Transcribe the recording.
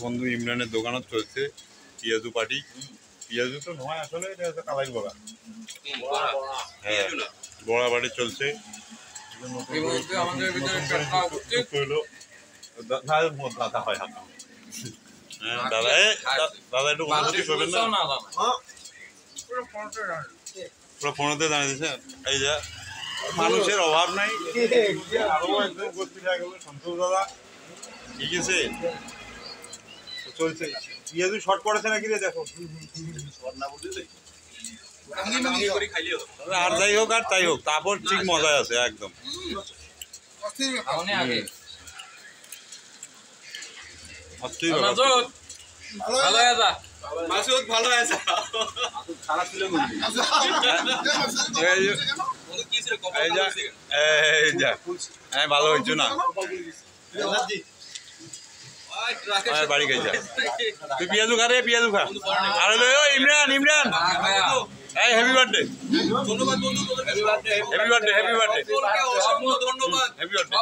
বন্ধু ইমরানের দোকানত চলছে পিয়াজু পাটি। পিয়াজু তো নয় আসলে, এটা হচ্ছে কালাই বড়া। হ্যাঁ, বড়া বাটি চলছে। দাদা হয় দাদা দাদা একটু অনুমতি করবেন না? পুরো ফোনেতে দাঁড়িয়ে দিচ্ছে। এই যে মানুষের অভাব নাই, আরো একদম উপস্থিত হয়ে গেল সন্তোষ দাদা। ঠিক আছে, চলছে। পিয়াজু শর্ট পড়েছে নাকি রে? দেখো আর যাই হোক আর তাই হোক, তারপর ঠিক মজায় আছে একদম। ভালো হয়েছ না বাড়ি গেছে। তুই পিয়াজু খা রে, পিয়াজু খা। আর Imran, Imran happy birthday, happy birthday, happy birthday, happy birthday.